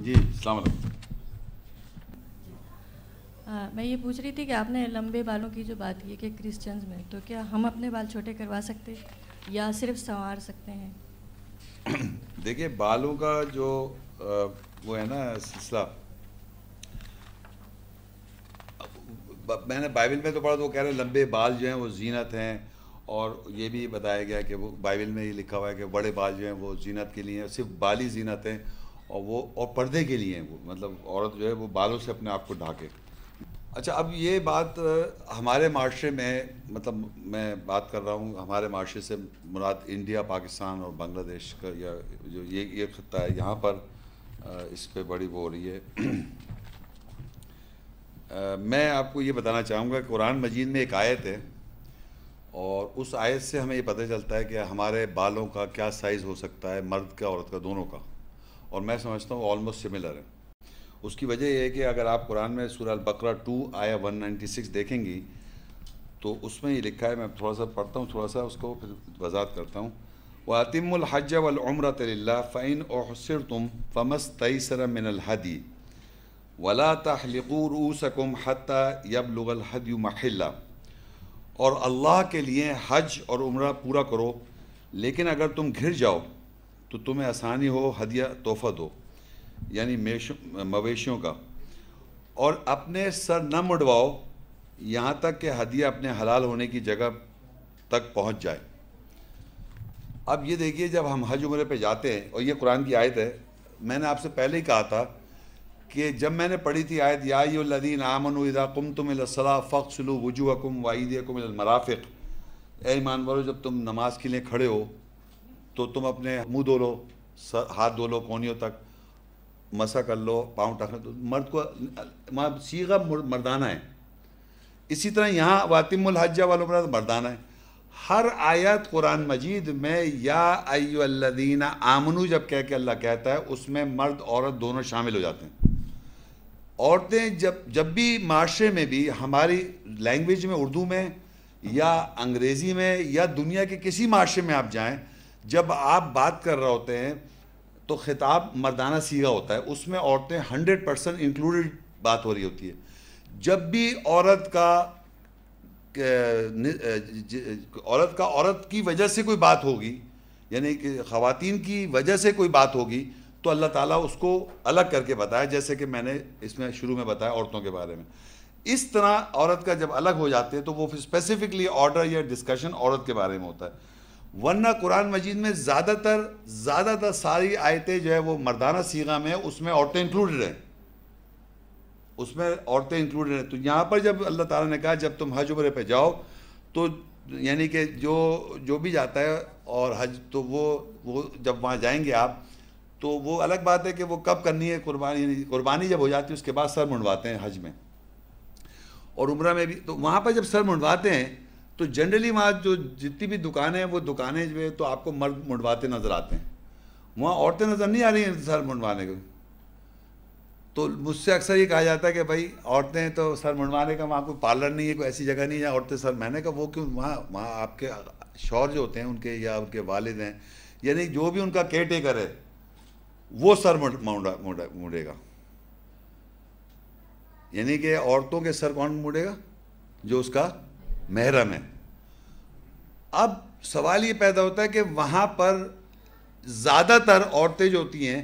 جی السلام علیکم. میں یہ پوچھ رہی تھی کہ آپ نے لمبے بالوں کی جو بات کی کہ کرسچنز میں، تو کیا ہم اپنے بال چھوٹے کروا سکتے یا صرف سنوار سکتے ہیں؟ دیکھیے بالوں کا جو وہ ہے نا سلسلہ، میں نے بائبل میں تو پڑھا تو وہ کہہ رہے ہیں لمبے بال جو ہیں وہ زینت ہیں، اور یہ بھی بتایا گیا کہ وہ بائبل میں یہ لکھا ہوا ہے کہ بڑے بال جو ہیں وہ زینت کے لیے ہیں، صرف بال ہی زینت ہیں، اور پردے کے لیے ہیں. وہ مطلب عورت جو ہے وہ بالوں سے اپنے آپ کو ڈھانکے. اچھا، اب یہ بات ہمارے معاشرے میں، مطلب میں بات کر رہا ہوں ہمارے معاشرے سے مراد انڈیا، پاکستان اور بنگلہ دیش کا، یا جو یہ خطہ ہے یہاں پر اس پہ بڑی وہ ہو رہی ہے. میں آپ کو یہ بتانا چاہوں گا کہ قرآن مجید میں ایک آیت ہے، اور اس آیت سے ہمیں یہ پتہ چلتا ہے کہ ہمارے بالوں کا کیا سائز ہو سکتا ہے، مرد کا عورت کا دونوں کا، اور میں سمجھتا ہوں آلموسٹ سملر ہے. اس کی وجہ یہ ہے کہ اگر آپ قرآن میں سورہ البقرہ 2 آیا 196 دیکھیں گی تو اس میں یہ لکھا ہے، میں تھوڑا سا پڑھتا ہوں، تھوڑا سا اس کو پھر وضاحت کرتا ہوں. وَأَتِمُّوا الْحَجَّ وَالْعُمْرَةَ لِلَّهِ فَإِنْ أُحْصِرْتُمْ فَمَا اسْتَيْسَرَ مِنَ الْهَدْيِ وَلَا تَحْلِقُوا رُؤُوسَكُمْ حَتَّى يَبْلُغَ الْهَدْيُ مَحِلَّهُ. اور اللہ کے لیے حج اور عمرہ پورا کرو، لیکن اگر تم گھر جاؤ تو تمہیں آسانی ہو ہدیہ تحفہ دو، یعنی مویشیوں کا، اور اپنے سر نہ مڈواؤ یہاں تک کہ ہدیہ اپنے حلال ہونے کی جگہ تک پہنچ جائے. اب یہ دیکھیے، جب ہم حج عمرے پہ جاتے ہیں، اور یہ قرآن کی آیت ہے، میں نے آپ سے پہلے ہی کہا تھا کہ جب میں نے پڑھی تھی آیت یا ایھا الذین آمنوا اذا قمتم الی الصلاۃ فاغسلوا وجوہکم وایدیکم الی المرافق، اے ایمان والو جب تم نماز کے لیے کھڑے ہو تو تم اپنے منہ دھو لو، ہاتھ دھو لو کونیوں تک، مسح کر لو، پاؤں ٹخنے. تو مرد کو صیغہ مردانہ ہے. اسی طرح یہاں وَأَتِمُّوا الْحَجَّ وَالْعُمْرَةَ مردانہ ہے. ہر آیت قرآن مجید میں یا ایھا الذین آمنوا جب کہہ کے اللہ کہتا ہے، اس میں مرد عورت دونوں شامل ہو جاتے ہیں. عورتیں جب بھی معاشرے میں بھی، ہماری لینگویج میں، اردو میں یا انگریزی میں یا دنیا کے کسی معاشرے میں آپ جائیں، جب آپ بات کر رہے ہوتے ہیں تو خطاب مردانہ صیغہ ہوتا ہے، اس میں عورتیں 100% انکلوڈڈ بات ہو رہی ہوتی ہے. جب بھی عورت کی وجہ سے کوئی بات ہوگی، یعنی کہ خواتین کی وجہ سے کوئی بات ہوگی، تو اللہ تعالیٰ اس کو الگ کر کے بتایا، جیسے کہ میں نے اس میں شروع میں بتایا عورتوں کے بارے میں. اس طرح عورت کا جب الگ ہو جاتے ہیں تو وہ اسپیسیفکلی آرڈر یا ڈسکشن عورت کے بارے میں ہوتا ہے. ورنہ قرآن مجید میں زیادہ تر ساری آیتیں جو ہے وہ مردانہ صیغہ میں، اس میں عورتیں انکلوڈڈ ہیں، اس میں عورتیں انکلوڈڈ ہیں. تو یہاں پر جب اللہ تعالیٰ نے کہا جب تم حج عمرے پہ جاؤ، تو یعنی کہ جو بھی جاتا ہے اور حج، تو وہ جب وہاں جائیں گے آپ، تو وہ الگ بات ہے کہ وہ کب کرنی ہے قربانی جب ہو جاتی ہے اس کے بعد سر منڈواتے ہیں حج میں اور عمرہ میں بھی. تو وہاں پر جب سر منڈواتے ہیں تو جنرلی وہاں جو جتنی بھی دکانیں ہیں، وہ دکانیں جو ہے تو آپ کو مرد منڈواتے نظر آتے ہیں، وہاں عورتیں نظر نہیں آ رہی ہیں سر منڈوانے کو. تو مجھ سے اکثر یہ کہا جاتا ہے کہ بھائی عورتیں تو سر منڈوانے کا وہاں کوئی پارلر نہیں ہے، کوئی ایسی جگہ نہیں ہے عورتیں سر. میں نے کہا وہ کیوں، وہاں آپ کے شوہر جو ہوتے ہیں ان کے، یا ان کے والد ہیں، یعنی جو بھی ان کا کیئر ٹیکر ہے، وہ سر مونڈے گا. یعنی کہ عورتوں کے سر کون مونڈے گا؟ جو اس کا محرم ہے. اب سوال یہ پیدا ہوتا ہے کہ وہاں پر زیادہ تر عورتیں جو ہوتی ہیں،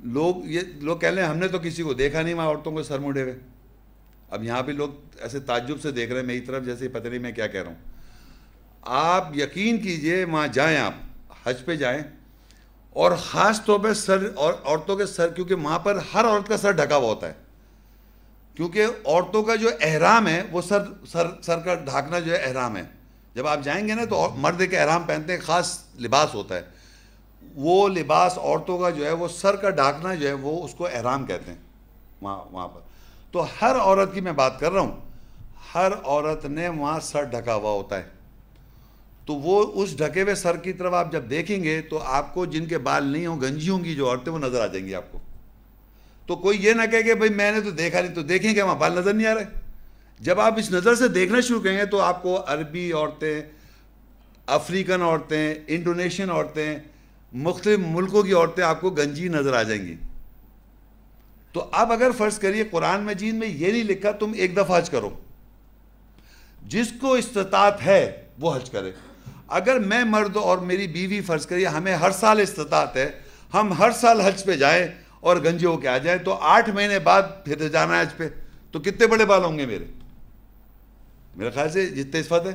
لوگ کہہ لیں ہم نے تو کسی کو دیکھا نہیں وہاں عورتوں کو سر مونڈے ہوئے. اب یہاں پہ لوگ ایسے تعجب سے دیکھ رہے ہیں میری طرف، جیسے پتہ نہیں میں کیا کہہ رہا ہوں. آپ یقین کیجئے وہاں جائیں، آپ حج پہ جائیں، اور خاص طور پہ سر، اور عورتوں کے سر، کیونکہ وہاں پر ہر عورت کا سر ڈھکا ہوا ہوتا ہے، کیونکہ عورتوں کا جو احرام ہے وہ سر کا ڈھانکنا جو ہے احرام ہے. جب آپ جائیں گے نا تو مرد کے احرام پہنتے ہیں، خاص لباس ہوتا ہے، وہ لباس عورتوں کا جو ہے وہ سر کا ڈھانکنا جو ہے وہ اس کو احرام کہتے ہیں وہاں پر. تو ہر عورت کی میں بات کر رہا ہوں، ہر عورت نے وہاں سر ڈھکا ہوا ہوتا ہے. تو وہ اس ڈھکے ہوئے سر کی طرف آپ جب دیکھیں گے تو آپ کو جن کے بال نہیں ہوں، گنجی ہوں گی جو عورتیں، وہ نظر آ جائیں گی آپ کو. تو کوئی یہ نہ کہے کہ بھائی میں نے تو دیکھا نہیں، تو دیکھیں کہ وہاں بال نظر نہیں آ رہے. جب آپ اس نظر سے دیکھنا شروع کریں گے تو آپ کو عربی عورتیں، افریقن عورتیں، انڈونیشین عورتیں، مختلف ملکوں کی عورتیں آپ کو گنجی نظر آ جائیں گی. تو اب اگر فرض کریے قرآن مجید میں یہ نہیں لکھا تم ایک دفعہ حج کرو، جس کو استطاعت ہے وہ حج کرے. اگر میں مرد اور میری بیوی فرض کریے ہمیں ہر سال استطاعت ہے، ہم ہر سال حج پہ جائیں اور گنجے ہو کے آ جائیں، تو 8 مہینے بعد پھر جانا ہے حج پہ، تو کتنے بڑے بال ہوں گے میرے خیال سے جتنے اس وقت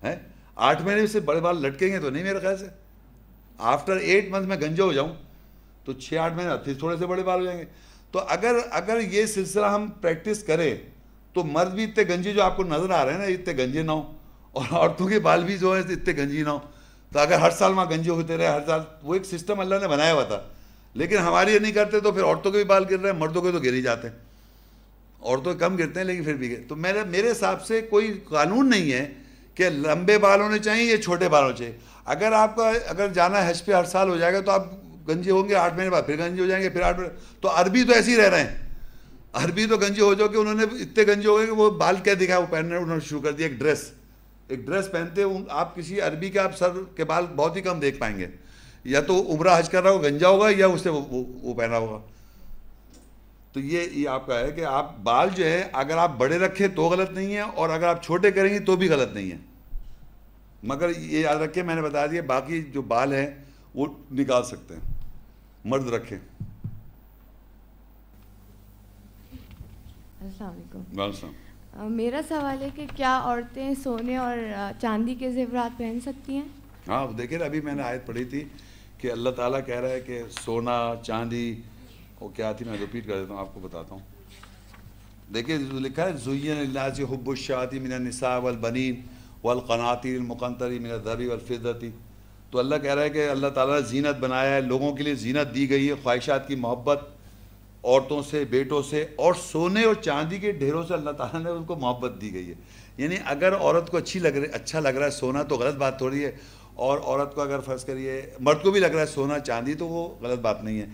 ہے 8 مہینے سے بڑے بال لٹکیں گے تو نہیں میرے خیال سے. آفٹر 8 منتھ میں گنجا ہو جاؤں تو 6-8 مہینے پھر تھوڑے سے بڑے بال ہو جائیں گے. تو اگر یہ سلسلہ ہم پریکٹس کریں تو مرد بھی اتنے گنجے جو آپ کو نظر آ رہے ہیں نا اتنے گنجے نہ ہوں، اور عورتوں کے بال بھی جو ہے اتنے گنجی نہ ہوں. تو اگر ہر سال وہاں گنجے ہوتے رہے ہر سال، وہ ایک سسٹم اللہ نے بنایا ہوا تھا، لیکن ہمارے یہ نہیں کرتے تو پھر عورتوں کے بھی بال گر رہے ہیں، مردوں کے تو گر ہی جاتے ہیں. عورتوں کے کم گرتے ہیں لیکن پھر بھی گر. تو میرے حساب سے کوئی قانون نہیں ہے کہ لمبے بال ہونے چاہیے یا چھوٹے بال ہونے چاہیے. اگر آپ کا جانا حج پہ ہر سال ہو جائے گا تو آپ گنجے ہوں گے 8 مہینے بعد، پھر گنجے ہو جائیں گے، پھر 8 مہینے. تو عربی تو ایسے ہی رہ رہے ہیں، عربی تو گنجے ہو جاؤ کہ انہوں نے اتنے گنجے ہو گئے کہ وہ بال کیا دکھایا وہ پہننے انہوں نے شروع کر دیا. ایک ڈریس پہنتے ہیں آپ کسی عربی کے، آپ سر کے بال بہت ہی کم دیکھ پائیں گے، یا تو عمرہ حج کر رہا ہو گنجا ہوگا یا اس سے وہ پہنا ہوگا. تو یہ آپ کا ہے کہ آپ بال جو ہے اگر آپ بڑے رکھیں تو غلط نہیں ہے، اور اگر آپ چھوٹے کریں گے تو بھی غلط نہیں ہے. مگر یہ یاد رکھیں میں نے بتا دیا باقی جو بال ہیں وہ نکال سکتے ہیں، مرد رکھیں. السلام علیکم. وعلیکم السلام. میرا سوال ہے کہ کیا عورتیں سونے اور چاندی کے زیورات پہن سکتی ہیں؟ ہاں دیکھیں ابھی میں نے آیت پڑھی تھی کہ اللہ تعالیٰ کہہ رہا ہے کہ سونا چاندی، وہ کیا تھی میں ریپیٹ کر دیتا ہوں آپ کو بتاتا ہوں. دیکھیں لکھا ہے زُيِّنَ لِلنَّاسِ حُبُّ الشَّهَوَاتِ مِنَ النِّسَاءِ وَالْبَنِينَ وَالْقَنَاطِيرِ الْمُقَنطَرِ مِنَ الذَّهَبِ وَالْفِضَّةِ. تو اللہ کہہ رہا ہے کہ اللہ تعالیٰ نے زینت بنایا ہے، لوگوں کے لیے زینت دی گئی ہے، خواہشات کی محبت عورتوں سے بیٹوں سے، اور سونے اور چاندی کے ڈھیروں سے اللہ تعالیٰ نے ان کو محبت دی گئی ہے. یعنی اگر عورت کو اچھا لگ رہا ہے سونا تو غلط بات تھوڑی ہے، اور عورت کو اگر فرض کریے مرد کو بھی لگ رہا ہے سونا چاندی تو وہ غلط بات نہیں ہے.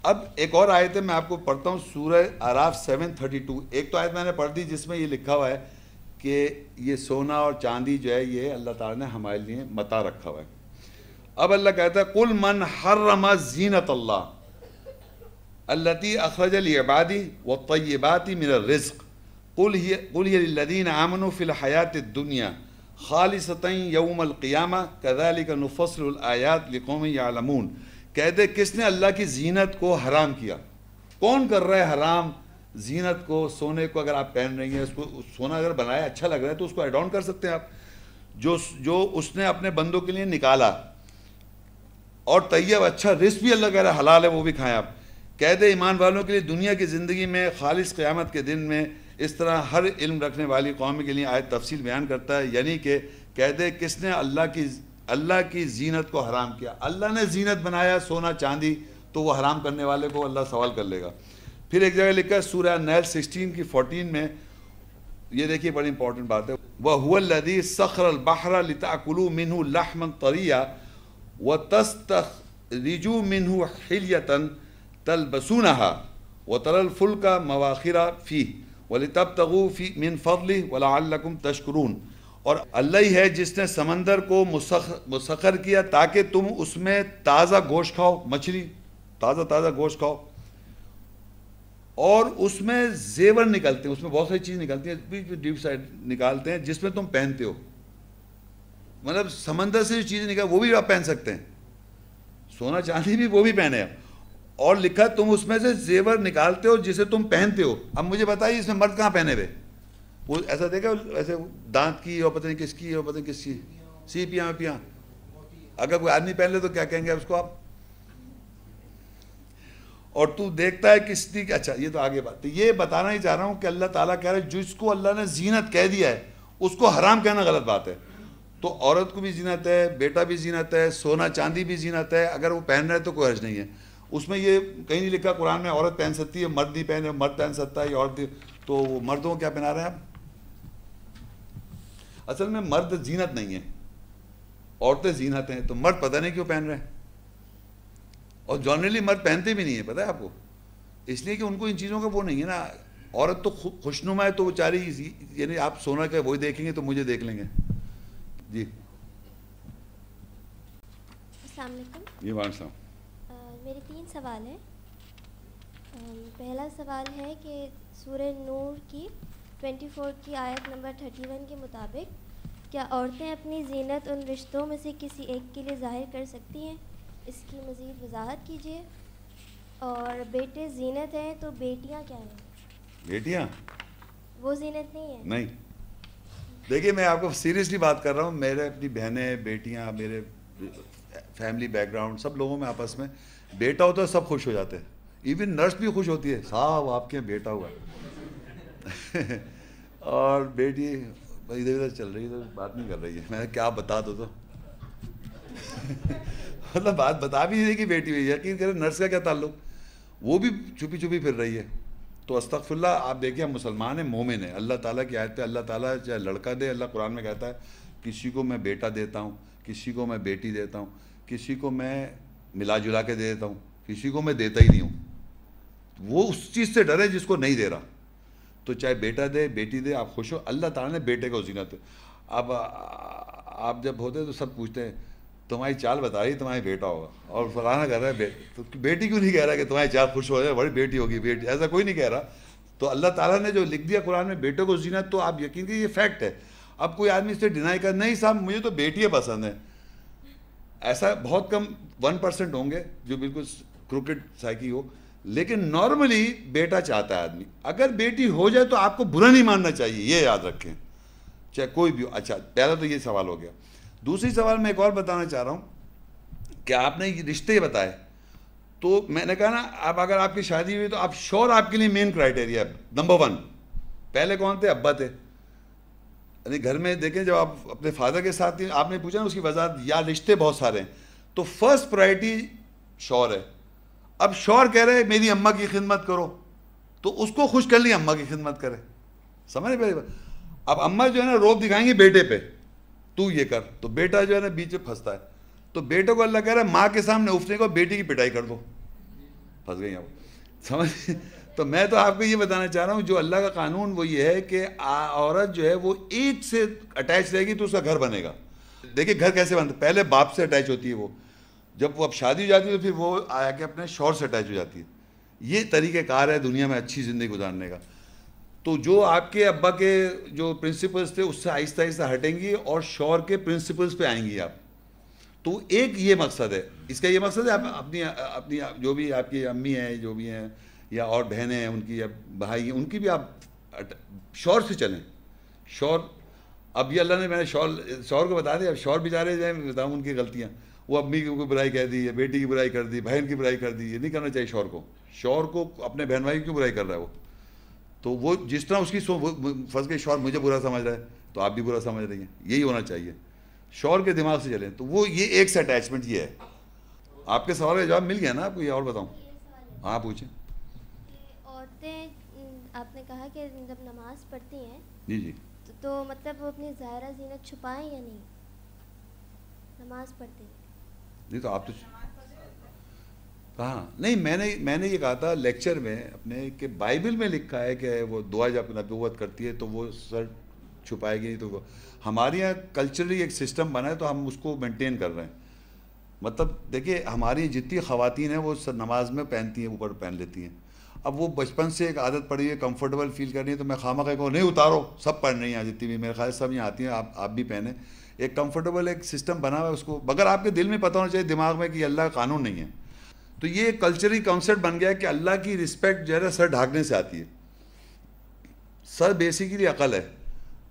اب ایک اور آیت ہے میں آپ کو پڑھتا ہوں سورہ اعراف 7:32. ایک تو آیت میں نے پڑھ دی جس میں یہ لکھا ہوا ہے کہ یہ سونا اور چاندی جو ہے یہ اللہ تعالیٰ نے ہمارے لیے متاع رکھا ہوا ہے. اب اللہ کہتا ہے قُلْ مَنْ حَرَّمَ زِینَةَ اللَّهِ التي اخرج لعباده والطيبات من الرزق قل هي للذين امنوا في الحياة الدنيا خالصة يوم القيامة كذلك نفصل الآيات لقوم يعلمون. کہہ دے کس نے اللہ کی زینت کو حرام کیا؟ کون کر رہا ہے حرام زینت کو؟ سونے کو اگر آپ پہن رہی ہیں، اس کو سونا اگر بنایا اچھا لگ رہا ہے تو اس کو ایڈ آن کر سکتے ہیں آپ، جو اس نے اپنے بندوں کے لیے نکالا. اور طیب اچھا رزق بھی اللہ کہہ رہا ہے حلال ہے وہ بھی کھائیں آپ. کہہ دے ایمان والوں کے لیے دنیا کی زندگی میں خالص قیامت کے دن میں اس طرح ہر علم رکھنے والی قوم کے لیے آیت تفصیل بیان کرتا ہے. یعنی کہ کہہ دے کس نے اللہ کی زینت کو حرام کیا؟ اللہ نے زینت بنایا سونا چاندی، تو وہ حرام کرنے والے کو اللہ سوال کر لے گا. پھر ایک جگہ لکھا ہے سورہ نیل 16:14 میں، یہ دیکھیے بڑی امپورٹنٹ بات ہے، وَهُوَ الَّذِي سَخَّرَ الْبَحْرَ لِتَأْكُلُوا مِنْهُ لَحْمًا طَرِيًّا وَتَسْتَخْرِجُوا مِنْهُ حِلْيَةً تلبسونها وترى الفلك مواخر فيه ولتبتغوا من فضله ولعلكم تشكرون. اور اللہ ہی ہے جس نے سمندر کو مسخر کیا تاکہ تم اس میں تازہ گوشت کھاؤ، مچھلی تازہ گوشت کھاؤ، اور اس میں زیور نکلتے ہیں، اس میں بہت ساری چیز نکلتی ہیں، بیچ میں ڈیپ سائڈ نکالتے ہیں جس میں تم پہنتے ہو. مطلب سمندر سے جو چیزیں نکال وہ بھی آپ پہن سکتے ہیں، سونا چاندی بھی وہ بھی پہنے آپ. اور لکھا تم اس میں سے زیور نکالتے ہو جسے تم پہنتے ہو. اب مجھے بتائیے اس میں مرد کہاں پہنے ہوئے؟ وہ ایسا دیکھا ایسے دانت کی اور پتہ نہیں کس کی اور پتہ نہیں کس کی سیپیاں ویپیاں. اگر کوئی آدمی پہن لے تو کیا کہیں گے اس کو آپ؟ اور تو دیکھتا ہے کس کی. اچھا یہ تو آگے بات. یہ بتانا ہی چاہ رہا ہوں کہ اللہ تعالیٰ کہہ رہا ہے جس کو اللہ نے زینت کہہ دیا ہے اس کو حرام کہنا غلط بات ہے. تو عورت کو بھی زینت ہے، بیٹا بھی زینت ہے، سونا چاندی بھی زینت ہے. اگر وہ پہن رہے تو کوئی حرج نہیں ہے. اس میں یہ کہیں نہیں لکھا قرآن میں عورت پہن سکتی ہے مرد نہیں پہنے، مرد پہن سکتا ہے یا عورت. تو وہ مردوں کو کیا پہنا رہے ہیں آپ؟ اصل میں مرد زینت نہیں ہے، عورتیں زینت ہیں. تو مرد پتہ نہیں کیوں پہن رہے ہیں، اور جنرلی مرد پہنتے بھی نہیں ہیں، پتہ ہے آپ کو، اس لیے کہ ان کو ان چیزوں کا وہ نہیں ہے نا. عورت تو خوشنما ہے تو وہ چاری، یعنی آپ سونا کا وہی دیکھیں گے تو مجھے دیکھ لیں گے. جی السلام علیکم. جی وعلیکم السلام. میرے 3 سوال ہیں. پہلا سوال ہے کہ سورہ نور کی 24 کی آیت نمبر 31 کے مطابق کیا عورتیں اپنی زینت ان رشتوں میں سے کسی ایک کے لیے ظاہر کر سکتی ہیں؟ اس کی مزید وضاحت کیجیے. اور بیٹے زینت ہیں تو بیٹیاں کیا ہیں؟ بیٹیاں وہ زینت نہیں ہیں؟ نہیں. دیکھیے میں آپ کو سیریسلی بات کر رہا ہوں. میرے اپنی بہنیں بیٹیاں میرے فیملی بیک گراؤنڈ سب لوگوں میں آپس میں بیٹا ہوتا ہے سب خوش ہو جاتے ہیں. ایون نرس بھی خوش ہوتی ہے صاحب آپ کے بیٹا ہوا اور بیٹی ادھر ادھر چل رہی ہے بات نہیں کر رہی ہے. میں کیا بتا دو تو مطلب بات بتا بھی نہیں کہ بیٹی ہوئی. یقین کریں نرس کا کیا تعلق, وہ بھی چھپی چھپی پھر رہی ہے. تو استغفر اللہ. آپ دیکھیں ہم مسلمان ہیں مومن ہیں. اللہ تعالیٰ کی آیت پہ اللہ تعالیٰ چاہے لڑکا دے, اللہ قرآن میں کہتا ہے کسی کو میں بیٹا دیتا ہوں, کسی کو میں بیٹی دیتا ہوں, کسی کو میں ملا جلا کے دے دیتا ہوں, کسی کو میں دیتا ہی نہیں ہوں. وہ اس چیز سے ڈرے جس کو نہیں دے رہا. تو چاہے بیٹا دے بیٹی دے آپ خوش ہو. اللہ تعالیٰ نے بیٹے کو زینت. اب آپ جب ہوتے تو سب پوچھتے ہیں تمہاری چال بتا رہی تمہاری بیٹا ہوگا, اور فلانا کہہ رہا ہے تو بیٹی کیوں نہیں کہہ رہا کہ تمہاری چال خوش ہو جائے بڑی بیٹی ہوگی بیٹی, ایسا کوئی نہیں کہہ رہا. تو اللہ تعالیٰ نے جو لکھ دیا قرآن میں بیٹوں کو زینت, تو آپ یقین کیجیے یہ فیکٹ ہے. اب کوئی آدمی اس سے ڈینائی کر نہیں صاحب مجھے تو بیٹیاں پسند ہیں, ایسا بہت کم 1% ہوں گے جو بالکل کروکٹ سائیکی ہو, لیکن نارملی بیٹا چاہتا ہے آدمی. اگر بیٹی ہو جائے تو آپ کو برا نہیں ماننا چاہیے, یہ یاد رکھیں چاہے کوئی بھی ہو. اچھا پہلا تو یہ سوال ہو گیا. دوسری سوال میں ایک اور بتانا چاہ رہا ہوں کہ آپ نے یہ رشتے بتائے, تو میں نے کہا نا اب اگر آپ کی شادی ہوئی تو آپ شور آپ کے لیے مین کرائٹیریا ہے نمبر 1. پہلے کون تھے؟ ابا تھے. یعنی گھر میں دیکھیں جب آپ اپنے فادر کے ساتھ تھیں, آپ نے پوچھا نا اس کی وضاحت, یا رشتے بہت سارے ہیں, تو فرسٹ پرائرٹی شور ہے. اب شور کہہ رہے میری اماں کی خدمت کرو, تو اس کو خوش کر لی اماں کی خدمت کرے. سمجھ پہلے بات. اب اماں جو ہے نا روب دکھائیں گی بیٹے پہ تو یہ کر, تو بیٹا جو ہے نا بیچ میں پھنستا ہے. تو بیٹے کو اللہ کہہ رہا ہے ماں کے سامنے اٹھنے کو بیٹی کی پٹائی کر دو, پھنس گئی آپ سمجھ. تو میں تو آپ کو یہ بتانا چاہ رہا ہوں جو اللہ کا قانون وہ یہ ہے کہ عورت جو ہے وہ ایک سے اٹیچ رہے گی تو اس کا گھر بنے گا. دیکھیں گھر کیسے بنتا ہے, پہلے باپ سے اٹیچ ہوتی ہے وہ, جب وہ اب شادی ہو جاتی ہے تو پھر وہ آیا کہ اپنے شوہر سے اٹیچ ہو جاتی ہے. یہ طریقہ کار ہے دنیا میں اچھی زندگی گزارنے کا. تو جو آپ کے ابا کے جو پرنسپلس تھے اس سے آہستہ آہستہ ہٹیں گی اور شوہر کے پرنسپلس پہ آئیں گی آپ. تو ایک یہ مقصد ہے اس کا, یہ مقصد ہے آپ اپنی جو بھی آپ کی امی ہیں جو بھی ہیں یا اور بہنیں ہیں ان کی یا بھائی ہیں ان کی بھی آپ شوہر سے چلیں. شوہر اب یہ اللہ نے میں نے شوہر کو بتا دیا. اب شوہر بیچارے جو ہیں بتاؤں ان کی غلطیاں, وہ امی کی برائی کہہ دی, بیٹی کی برائی کر دی, بہن کی برائی کر دی. یہ نہیں کرنا چاہیے شوہر کو. شوہر کو اپنے بہن بھائی کی کیوں برائی کر رہا ہے وہ, تو وہ جس طرح اس کی پھنس گئی شوہر مجھے برا سمجھ رہا ہے تو آپ بھی برا سمجھ رہی ہیں. یہی ہونا چاہیے, شوہر کے دماغ سے چلیں. تو وہ یہ ایک سے اٹیچمنٹ یہ ہے. آپ کے سوال کا جواب مل گیا نا آپ کو, یہ اور بتاؤں. ہاں پوچھیں. عورتیں آپ نے کہا کہ جب نماز پڑھتی ہیں جی جی تو مطلب وہ اپنی ظاہرہ زینت چھپائیں یا نہیں نماز پڑھتے ہیں؟ نہیں تو آپ تو کہاں نہیں, میں نے یہ کہا تھا لیکچر میں اپنے کہ بائبل میں لکھا ہے کہ وہ دعا جب نبوت کرتی ہے تو وہ سر چھپائے گی. تو ہمارے یہاں کلچرلی ایک سسٹم بنا ہے تو ہم اس کو مینٹین کر رہے ہیں. مطلب دیکھیے ہماری جتنی خواتین ہیں وہ نماز میں پہنتی ہیں, اوپر پہن لیتی ہیں. اب وہ بچپن سے ایک عادت پڑی ہے کمفرٹیبل فیل کرنی ہے, تو میں خامخواہ کو نہیں اتارو, سب پڑھ رہی ہیں جتنی بھی میرے خیال سب یہاں آتی ہیں, آپ بھی پہنیں. ایک کمفرٹیبل ایک سسٹم بنا ہوا ہے اس کو, مگر آپ کے دل میں پتہ ہونا چاہیے دماغ میں کہ اللہ کا قانون نہیں ہے. تو یہ ایک کلچرل کانسیپٹ بن گیا ہے کہ اللہ کی رسپیکٹ جو ہے نا سر ڈھانکنے سے آتی ہے. سر بیسیکلی عقل ہے,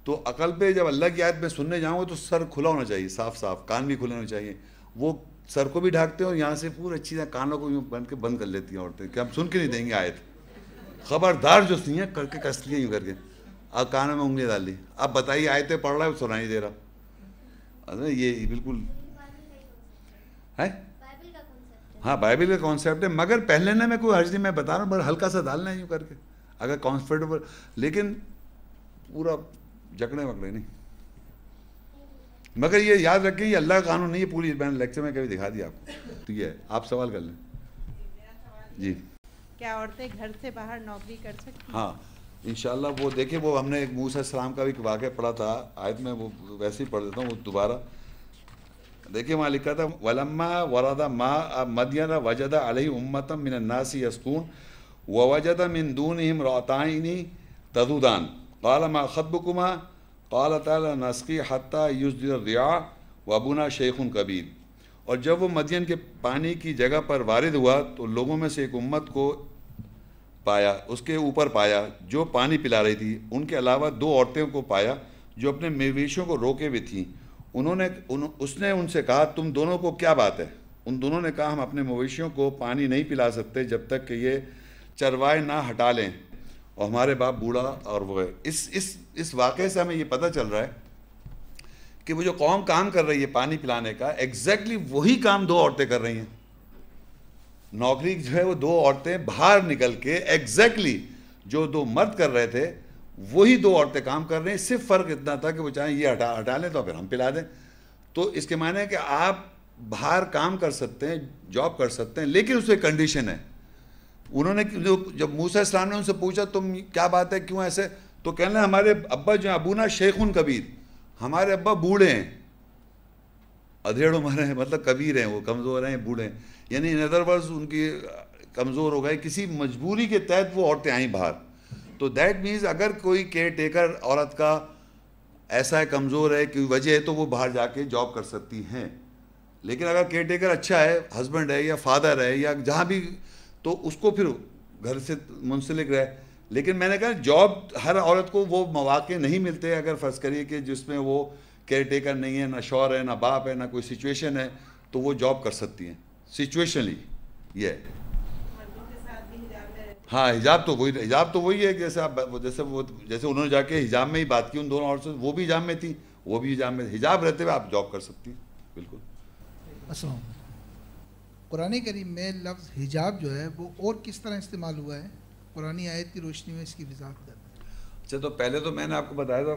تو عقل پہ جب اللہ کی آیت میں سننے جاؤں گا تو سر کھلا ہونا چاہیے, صاف صاف, کان بھی کھلے ہونے چاہیے. وہ سر کو بھی ڈھانکتے ہیں اور یہاں سے پورے اچھی طرح کانوں کو بند کر لیتی ہیں عورتیں کہ ہم سن کے نہیں دیں گے آیت. خبردار جو سی ہیں کر کے کس لیے یوں کر کے اب کانوں میں انگلی ڈال لی. اب بتائیے آیتیں پڑھ رہا ہے وہ سنائی دے رہا. یہ بالکل ہے. ہاں بائبل کا کانسیپٹ ہے, مگر پہلے نہ میں کوئی حرج نہیں, میں بتا رہا ہوں بس ہلکا سا ڈالنا ہے یوں کر کے اگر کمفرٹیبل, لیکن پورا جکڑے وکڑے نہیں. مگر یہ یاد رکھیں یہ اللہ کا قانون نہیں ہے. پوری میں نے لیکچر میں کبھی دکھا دیا آپ کو. تو یہ ہے, آپ سوال کر لیں. جی کیا عورتیں گھر سے باہر نوکری کر سکتی ہیں؟ ہاں انشاءاللہ. وہ دیکھیں وہ ہم نے ایک موسیٰ علیہ السلام کا بھی واقعہ پڑھا تھا آیت میں, وہ ویسے ہی پڑھ دیتا ہوں وہ دوبارہ. دیکھیں وہاں لکھا تھا وَلَمَّا وَرَدَ مَاءَ مَدْيَنَ وَجَدَ عَلَيْهِ أُمَّةً مِّنَ النَّاسِ يَسْقُونَ ووجد من دونهم امرأتين تذودان قال ما خطبكما قالتا لا نسقي حتى يصدر الرعاء وابونا شیخ کبیر. اور جب وہ مدین کے پانی کی جگہ پر وارد ہوا تو لوگوں میں سے ایک امت کو پایا، اس کے اوپر پایا جو پانی پلا رہی تھی، ان کے علاوہ 2 عورتوں کو پایا جو اپنے مویشیوں کو روکے ہوئے تھیں. اس نے ان سے کہا تم دونوں کو کیا بات ہے؟ ان دونوں نے کہا ہم اپنے مویشیوں کو پانی نہیں پلا سکتے جب تک کہ یہ چروائے نہ ہٹا لیں، اور ہمارے باپ بوڑھا اور وہ ہے. اس واقعے سے ہمیں یہ پتہ چل رہا ہے کہ وہ جو قوم کام کر رہی ہے پانی پلانے کا، ایگزیکٹلی وہی کام 2 عورتیں کر رہی ہیں. نوکری جو ہے وہ 2 عورتیں باہر نکل کے ایگزیکٹلی جو 2 مرد کر رہے تھے وہی 2 عورتیں کام کر رہی ہیں. صرف فرق اتنا تھا کہ وہ چاہیں یہ ہٹا لیں تو پھر ہم پلا دیں. تو اس کے معنی ہے کہ آپ باہر کام کر سکتے ہیں، جاب کر سکتے ہیں، لیکن اس میں کنڈیشن ہے. انہوں نے جب موسیٰ السلام نے ان سے پوچھا تم کیا بات ہے کیوں ایسے، تو کہنے لگے ہمارے ابا جو ہیں ابونا شیخ کبیر، ہمارے ابا بوڑھے ہیں، ادھیڑ عمر ہیں، مطلب کبیر ہیں، وہ کمزور ہیں، بوڑھے ہیں. یعنی ان ادر ورڈز ان کی کمزور ہو گئے، کسی مجبوری کے تحت وہ عورتیں آئیں باہر. تو دیٹ مینز اگر کوئی کیئر ٹیکر عورت کا ایسا ہے کمزور ہے کوئی وجہ ہے تو وہ باہر جا کے جاب کر سکتی ہیں. لیکن اگر کیئر ٹیکر اچھا ہے، ہسبینڈ ہے یا فادر ہے یا جہاں بھی، تو اس کو پھر گھر سے منسلک رہے. لیکن میں نے کہا جاب ہر عورت کو وہ مواقع نہیں ملتے. اگر فرض کریے کہ جس میں وہ کیئر ٹیکر نہیں ہے، نہ شوہر ہے، نہ باپ ہے، نہ کوئی سچویشن ہے، تو وہ جاب کر سکتی ہیں سچویشنلی. یہ ہاں حجاب تو وہی ہے. جیسے انہوں نے جا کے حجاب میں ہی بات کی ان دونوں عورتوں سے، وہ بھی حجاب میں تھی، وہ بھی حجاب میں، حجاب رہتے ہوئے آپ جاب کر سکتی ہیں. بالکل. السلام علیکم. قرآن کریم میں لفظ حجاب جو ہے وہ اور کس طرح استعمال ہوا ہے؟ قرآن آیت کی روشنی میں اس کی وضاحت کریں. اچھا، تو پہلے تو میں نے آپ کو بتایا تھا،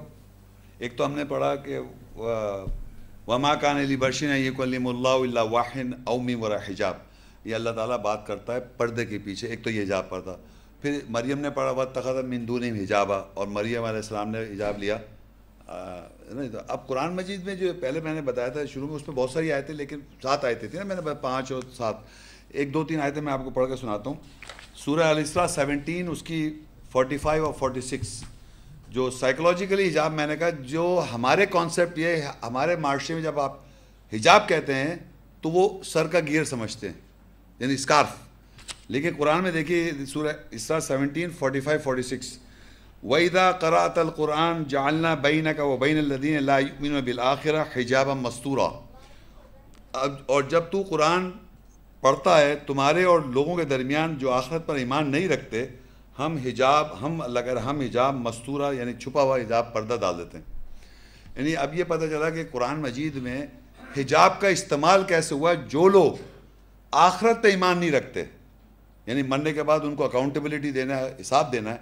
ایک تو ہم نے پڑھا کہ وما کان لبشر ان یکلم اللہ الا وحی او من وراء حجاب. یہ اللہ تعالیٰ بات کرتا ہے پردے کے پیچھے. ایک تو یہ حجاب پڑھتا. پھر مریم نے پڑھا واتخذ من دونہم حجابا، اور مریم علیہ السلام نے حجاب لیا. نہیں تو اب قرآن مجید میں جو پہلے میں نے بتایا تھا شروع میں، اس میں بہت ساری آیتیں، لیکن 7 آیتیں تھیں نا، میں نے 5 اور 7، 1 2 3 آیتیں میں آپ کو پڑھ کے سناتا ہوں. سورہ الاسراء 17 اس کی 45 اور 46. جو سائیکولوجیکلی حجاب، میں نے کہا جو ہمارے کانسیپٹ یہ ہمارے معاشرے میں جب آپ حجاب کہتے ہیں تو وہ سر کا گیئر سمجھتے ہیں، یعنی اسکارف. لیکن قرآن میں دیکھیے سورہ اسراء 17 45 46 وَإِذَا قَرَأْتَ الْقُرْآنَ جَعَلْنَا بَيْنَكَ وَبَيْنَ الَّذِينَ لَا يُؤْمِنُونَ بِالْآخِرَةِ حِجَابًا مَسْتُورًا. اور جب تو قرآن پڑھتا ہے تمہارے اور لوگوں کے درمیان جو آخرت پر ایمان نہیں رکھتے، ہم حجاب مستورہ یعنی چھپا ہوا حجاب پردہ ڈال دیتے ہیں. یعنی اب یہ پتہ چلا کہ قرآن مجید میں حجاب کا استعمال کیسے ہوا. جو لوگ آخرت پہ ایمان نہیں رکھتے، یعنی مرنے کے بعد ان کو اکاؤنٹیبلٹی دینا ہے، حساب دینا ہے،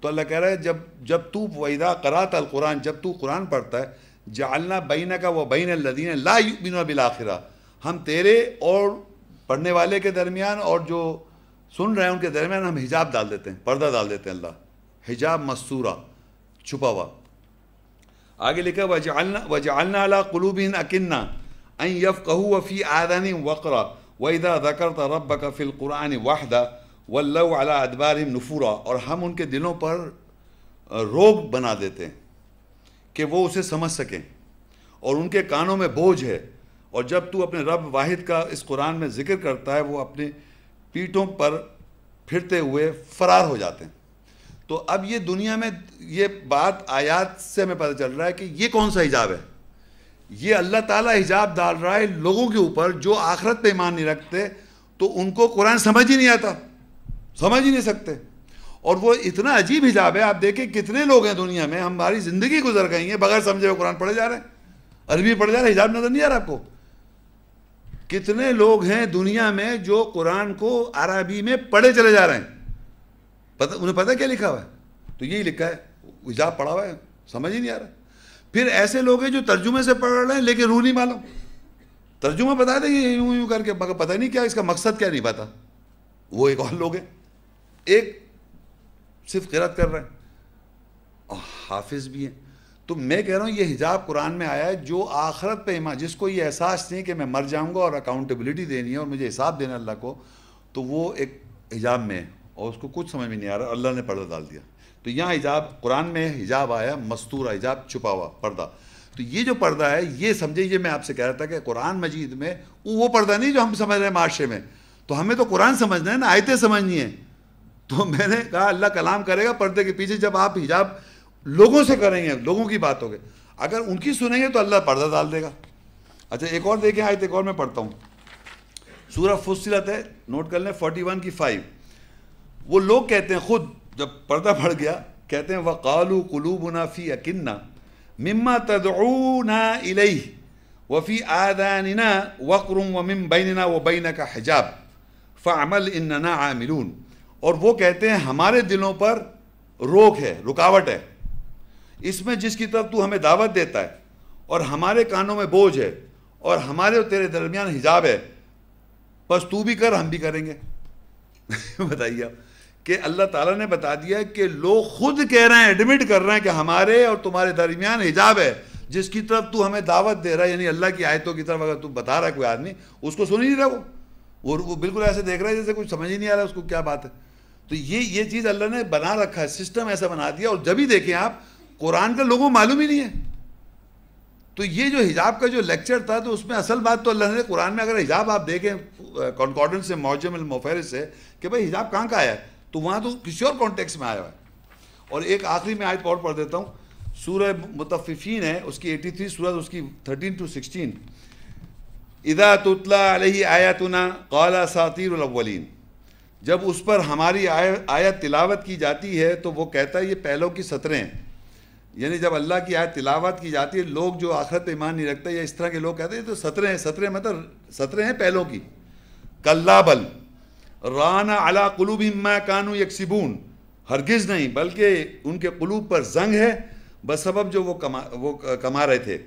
تو اللہ کہہ رہا ہے جب تو وَإِذَا قَرَأْتَ الْقُرْآنَ، جب تو قرآن پڑھتا ہے، جَعَلْنَا بَيْنَكَ وَبَيْنَ الَّذِينَ لَا يُؤْمِنُونَ بِالْآخِرَةِ، ہم تیرے اور پڑھنے والے کے درمیان اور جو سن رہے ہیں ان کے درمیان ہم حجاب ڈال دیتے ہیں، پردہ ڈال دیتے ہیں. اللہ حجاب مستورہ، چھپا ہوا. آگے لکھا وَجَعَلْنَا عَلَىٰ قُلُوبِهِمْ أَكِنَّةً أَن يَفْقَهُوا وَفِي آذَانِهِمْ وَقْرًا وَإِذَا ذَكَرْتَ رَبَّكَ فِي الْقُرْآنِ وَحْدَهُ وَلَّوْا عَلَىٰ أَدْبَارِهِمْ نُفُورًا. اور ہم ان کے دلوں پر روگ بنا دیتے ہیں کہ وہ اسے سمجھ سکیں، اور ان کے کانوں میں بوجھ ہے. اور جب تو اپنے رب واحد کا اس قرآن میں ذکر کرتا ہے وہ اپنی پیٹھوں پر پھرتے ہوئے فرار ہو جاتے ہیں. تو اب یہ دنیا میں یہ بات آیات سے ہمیں پتہ چل رہا ہے کہ یہ کون سا حجاب ہے. یہ اللہ تعالیٰ حجاب ڈال رہا ہے لوگوں کے اوپر جو آخرت پہ ایمان نہیں رکھتے، تو ان کو قرآن سمجھ ہی نہیں آتا، سمجھ ہی نہیں سکتے. اور وہ اتنا عجیب حجاب ہے. آپ دیکھیں کتنے لوگ ہیں دنیا میں، ہماری زندگی گزر گئی ہیں بغیر سمجھے ہوئے قرآن پڑھے جا رہے ہیں، عربی پڑھے جا رہے ہیں، حجاب نظر نہیں آ رہا آپ کو. کتنے لوگ ہیں دنیا میں جو قرآن کو عربی میں پڑھے چلے جا رہے ہیں، انہیں پتہ کیا لکھا ہوا ہے؟ تو یہی لکھا ہے، حجاب پڑھا ہوا ہے، سمجھ ہی نہیں آ رہا. پھر ایسے لوگ ہیں جو ترجمے سے پڑھ رہے ہیں لیکن روح نہیں معلوم. ترجمہ بتا دیں یہ یوں یوں کر کے، مگر پتہ نہیں کیا اس کا مقصد کیا نہیں پتا. وہ ایک اور لوگ ہیں، ایک صرف قرأت کر رہے ہیں اور حافظ بھی ہیں. تو میں کہہ رہا ہوں یہ حجاب قرآن میں آیا ہے جو آخرت پہ ایمان، جس کو یہ احساس نہیں کہ میں مر جاؤں گا اور اکاؤنٹیبلٹی دینی ہے اور مجھے حساب دینا اللہ کو، تو وہ ایک حجاب میں ہے. اور اس کو کچھ سمجھ میں نہیں آ رہا, اللہ نے پردہ ڈال دیا. تو یہاں حجاب, قرآن میں حجاب آیا مستورہ, حجاب چھپا ہوا پردہ. تو یہ جو پردہ ہے یہ سمجھے, یہ میں آپ سے کہہ رہا تھا کہ قرآن مجید میں وہ پردہ نہیں جو ہم سمجھ رہے ہیں معاشرے میں. تو ہمیں تو قرآن سمجھنا ہے نا, آیتیں سمجھنی ہیں. تو میں نے کہا اللہ کلام کرے گا پردے کے پیچھے, جب آپ حجاب لوگوں سے کریں گے, لوگوں کی بات ہوگی, اگر ان کی سنیں گے تو اللہ پردہ ڈال دے گا. اچھا ایک اور دیکھیں آیت, ایک اور میں پڑھتا ہوں, سورہ فصلت ہے, نوٹ کر لیں 41 کی 5. وہ لوگ کہتے ہیں, خود جب پردہ پڑ گیا کہتے ہیں وَقَالُوا قُلُوبُنَا فِي أَكِنَّةٍ مِمَّا تَدْعُونَا إِلَيْهِ وَفِي آذَانِنَا وَقْرٌ وَمِن بَيْنِنَا وَبَيْنَكَ حِجَابٌ فَاعْمَلْ إِنَّنَا عَامِلُونَ. اور وہ کہتے ہیں ہمارے دلوں پر روک ہے, رکاوٹ ہے اس میں جس کی طرف تو ہمیں دعوت دیتا ہے, اور ہمارے کانوں میں بوجھ ہے, اور ہمارے اور تیرے درمیان حجاب ہے, بس تو بھی کر ہم بھی کریں گے. بتائیے آپ کہ اللہ تعالیٰ نے بتا دیا کہ لوگ خود کہہ رہے ہیں, ایڈمٹ کر رہے ہیں کہ ہمارے اور تمہارے درمیان حجاب ہے جس کی طرف تو ہمیں دعوت دے رہا ہے. یعنی اللہ کی آیتوں کی طرف اگر تو بتا رہا ہے کوئی آدمی, اس کو سن ہی نہیں رہا, وہ بالکل ایسے دیکھ رہا ہے جیسے کچھ سمجھ ہی نہیں آ رہا اس کو کیا بات ہے. تو یہ چیز اللہ نے بنا رکھا ہے, سسٹم ایسا بنا دیا. اور جب ہی دیکھیں آپ قرآن کا لوگوں معلوم ہی نہیں ہے. تو یہ جو حجاب کا جو لیکچر تھا, تو اس میں اصل بات تو اللہ نے قرآن میں, اگر حجاب آپ دیکھیں کنکارڈنس سے, معجم المفہرس سے, کہ بھائی حجاب کہاں کا آیا ہے, تو وہاں تو کسی اور کانٹیکس میں آیا ہوا ہے. اور ایک آخری میں آیت اور پڑھ دیتا ہوں, سورہ مطففین ہے, اس کی 83 سورہ, اس کی 13 to 16. اذا تتلی علیہ آیاتنا قال اساطیر الاولین. جب اس پر ہماری آیت تلاوت کی جاتی ہے تو وہ کہتا ہے یہ پہلوں کی سطریں ہیں. یعنی جب اللہ کی آیت تلاوت کی جاتی ہے, لوگ جو آخرت پہ ایمان نہیں رکھتے یا اس طرح کے لوگ کہتے ہیں تو سطریں ہیں, سطریں مطلب سطریں ہیں پہلوں کی. کلا بل ران علی قلوبہم ما کانوا یکسبون. ہرگز نہیں, بلکہ ان کے قلوب پر زنگ ہے بسبب جو وہ کما رہے تھے.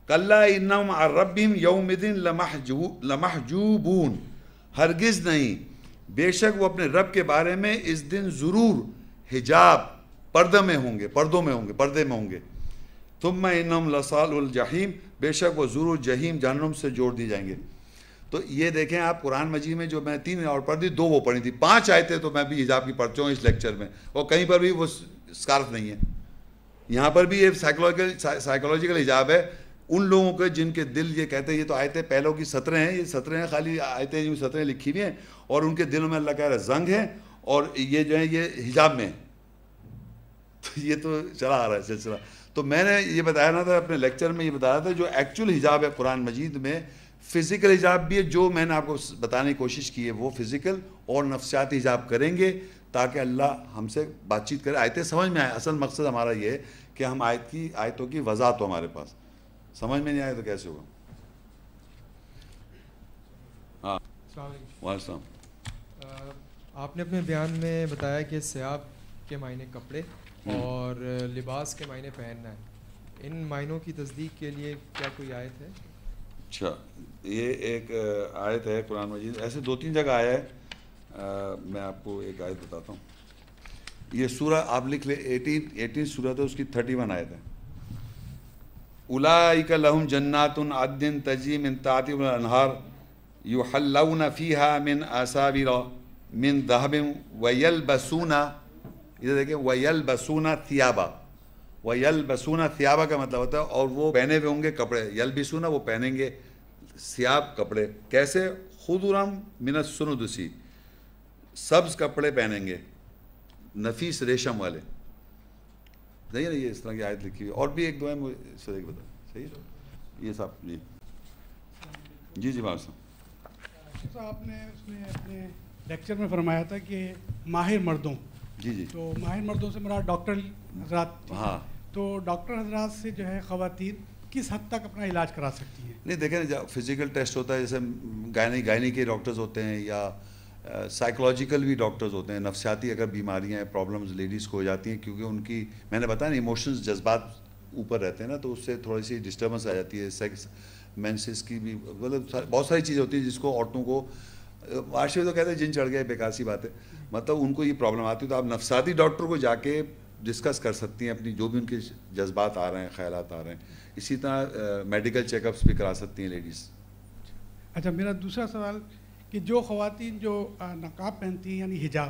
کلا انہم عن ربہم یومئذ لمحجوبون. ہرگز نہیں, بے شک وہ اپنے رب کے بارے میں اس دن ضرور حجاب, پردے میں ہوں گے. ثم انہم لصال الجحیم. بے شک وہ ضرور جہیم, جہنم سے جوڑ دی جائیں گے. تو یہ دیکھیں آپ قرآن مجید میں جو میں 3 اور پڑھ دی, 2 وہ پڑھی تھی, 5 آیتیں تو میں بھی حجاب کی پڑھ چکا ہوں اس لیکچر میں, اور کہیں پر بھی وہ اسکارف نہیں ہے. یہاں پر بھی یہ سائیکولوجیکل حجاب ہے ان لوگوں کے جن کے دل یہ کہتے ہیں یہ تو آیتیں پہلوں کی سطریں ہیں, یہ سطریں ہیں, خالی آیتیں جو سطریں لکھی ہوئی ہیں, اور ان کے دلوں میں اللہ کہہ رہا ہے زنگ ہے, اور یہ جو ہے یہ حجاب میں. تو یہ تو چلا آ رہا ہے سلسلہ. تو میں نے یہ بتایا نا تھا اپنے لیکچر میں, یہ بتایا تھا جو ایکچول حجاب ہے قرآن مجید میں, فزیکل حجاب بھی ہے, جو میں نے آپ کو بتانے کی کوشش کی ہے وہ فزیکل اور نفسیاتی حجاب کریں گے تاکہ اللہ ہم سے بات چیت کرے, آیتیں سمجھ میں آئے. اصل مقصد ہمارا یہ ہے کہ ہم آیتوں کی وضاحت ہو ہمارے پاس, سمجھ میں نہیں آئے تو کیسے ہوگا. ہاں وعلیکم السلام. آپ نے اپنے بیان میں بتایا کہ ثیاب کے معنی کپڑے اور لباس کے معنی پہننا ہے. ان معنوں کی تصدیق کے لیے کیا کوئی آیت ہے؟ اچھا, یہ ایک آیت ہے قرآن مجید, ایسے 2-3 جگہ آیا ہے. میں آپ کو ایک آیت بتاتا ہوں. یہ سورہ آپ لکھ لیں, 18 سورہ ہے, اس کی 31 آیت ہے. اولئک لہم جنات عدن تجری من تحتہم الانہار یحلون فیہا من اساور من ذہب ویلبسون, ادھر دیکھیں, ویلبسون ثیابا. ویلبسون ثیابا کا مطلب ہوتا ہے اور وہ پہنے ہوئے ہوں گے کپڑے. یلبسون وہ پہنیں گے ثیاب کپڑے. کیسے؟ خضرم من السندسی, سبز کپڑے پہنیں گے نفیس ریشم والے. صحیح ہے نا, یہ اس طرح کی آیت لکھی ہوئی. اور بھی ایک دو ہے, مجھے اس طرح کی بتا. صحیح ہے یہ صاحب. جی جی بات صاحب, آپ نے اس میں اپنے لیکچر میں فرمایا تھا کہ ماہر مردوں, جی تو ماہر مردوں سے مراد ڈاکٹر حضرات. ہاں, تو ڈاکٹر حضرات سے جو ہے خواتین کس حد تک اپنا علاج کرا سکتی ہیں؟ نہیں دیکھیں نا, فزیکل ٹیسٹ ہوتا ہے, جیسے گائنی کے ڈاکٹرز ہوتے ہیں, یا سائیکولوجیکل بھی ڈاکٹرز ہوتے ہیں. نفسیاتی اگر بیماریاں پرابلمز لیڈیز کو ہو جاتی ہیں, کیونکہ ان کی, میں نے بتایا نا, ایموشنز, جذبات اوپر رہتے ہیں نا, تو اس سے تھوڑی سی ڈسٹربنس آ جاتی ہے. سیکس مینسز کی بھی, مطلب بہت ساری چیزیں ہوتی ہیں جس کو عورتوں کو, معاشرے تو کہتے ہیں جن چڑھ گئے, بیکار سی بات ہے, مطلب ان کو یہ پرابلم آتی ہے. تو آپ نفسیاتی ڈاکٹر کو جا کے ڈسکس کر سکتی ہیں اپنی جو بھی ان کے جذبات آ رہے ہیں, خیالات آ رہے ہیں. اسی طرح میڈیکل چیک اپس بھی کرا سکتی ہیں لیڈیز. اچھا, میرا دوسرا سوال کہ جو خواتین جو نقاب پہنتی ہیں یعنی حجاب,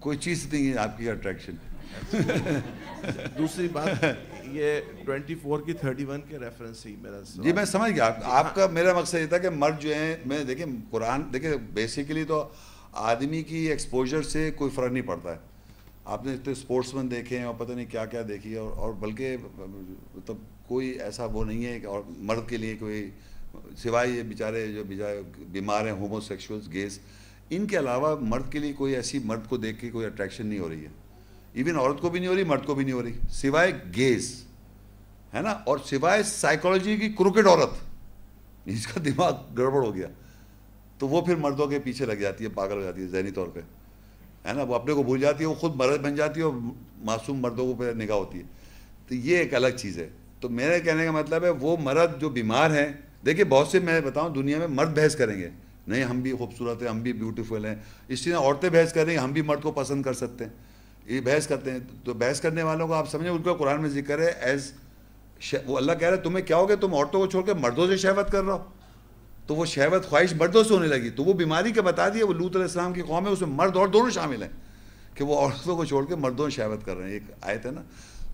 کوئی چیز نہیں ہے آپ کی اٹریکشن. دوسری بات یہ 24 کی 31 کے ریفرنس سے ہی میرا جی میں سمجھ گیا آپ کا. میرا مقصد یہ تھا کہ مرد جو ہیں, میں دیکھیں قرآن دیکھیں بیسیکلی تو آدمی کی ایکسپوجر سے کوئی فرق نہیں پڑتا ہے. آپ نے اتنے اسپورٹس مین دیکھے ہیں اور پتہ نہیں کیا کیا دیکھی ہے, اور بلکہ مطلب کوئی ایسا وہ نہیں ہے کہ اور مرد کے لیے کوئی سوائے یہ بیچارے جو بیمار ہیں ہومو سیکشولز گیز, ان کے علاوہ مرد کے لیے کوئی ایسی مرد کو دیکھ کے کوئی اٹریکشن نہیں ہو رہی ہے. ایون عورت کو بھی نہیں ہو رہی, مرد کو بھی نہیں ہو رہی, سوائے گیز ہے نا, اور سوائے سائیکالوجی کی کرکٹ عورت جس کا دماغ گڑبڑ ہو گیا تو وہ پھر مردوں کے پیچھے لگ جاتی ہے, پاگل ہو جاتی ہے ذہنی طور پہ ہے نا, وہ اپنے کو بھول جاتی ہے, وہ خود مرد بن جاتی ہے اور معصوم مردوں کو پہ نگاہ ہوتی ہے. تو یہ ایک الگ چیز ہے. تو میرے کہنے کا مطلب ہے وہ مرد جو بیمار ہیں, دیکھیے بہت سے میں بتاؤں دنیا میں مرد بحث کریں گے نہیں ہم بھی خوبصورت ہیں, ہم بھی بیوٹیفل ہیں, اس طرح عورتیں بحث کریں گے ہم بھی مرد کو پسند کر سکتے ہیں, یہ بحث کرتے ہیں. تو بحث کرنے والوں کو آپ سمجھیں ان کا قرآن میں ذکر ہے ایز وہ اللہ کہہ رہا ہے تمہیں کیا ہو گیا, تم عورتوں کو چھوڑ کے مردوں سے شہوت کر رہا ہو, تو وہ شہوت خواہش مردوں سے ہونے لگی. تو وہ بیماری کا بتا دیا, وہ لوط علیہ السلام کی قوم ہے اس میں مرد اور دونوں شامل ہیں کہ وہ عورتوں کو چھوڑ کے مردوں سے شہوت کر رہے ہیں, ایک آیت ہے نا.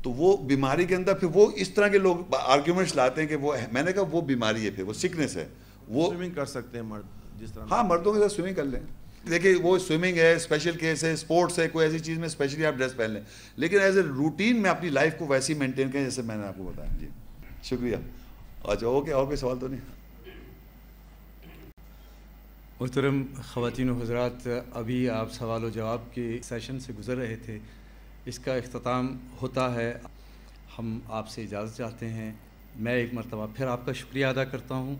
تو وہ بیماری کے اندر پھر وہ اس طرح کے لوگ آرگیومنٹس لاتے ہیں کہ وہ, میں نے کہا وہ بیماری ہے, پھر وہ سکنس ہے. وہ سوئمنگ کر سکتے ہیں مرد جس طرح, ہاں مردوں کے ساتھ سوئمنگ کر لیں. دیکھیے وہ سوئمنگ ہے, اسپیشل کیس ہے, اسپورٹس ہے, کوئی ایسی چیز میں اسپیشلی آپ ڈریس پہن لیں, لیکن ایز اے روٹین میں اپنی لائف کو ویسی مینٹین کریں جیسے میں نے آپ کو بتایا. جی شکریہ. اچھا اوکے, اور کوئی سوال تو نہیں؟ محترم خواتین و حضرات, ابھی آپ سوال و جواب کے سیشن سے گزر رہے تھے, اس کا اختتام ہوتا ہے. ہم آپ سے اجازت چاہتے ہیں. میں ایک مرتبہ پھر آپ کا شکریہ ادا کرتا ہوں.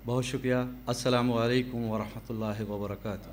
بہت شکریہ. السلام علیکم ورحمۃ اللہ وبرکاتہ.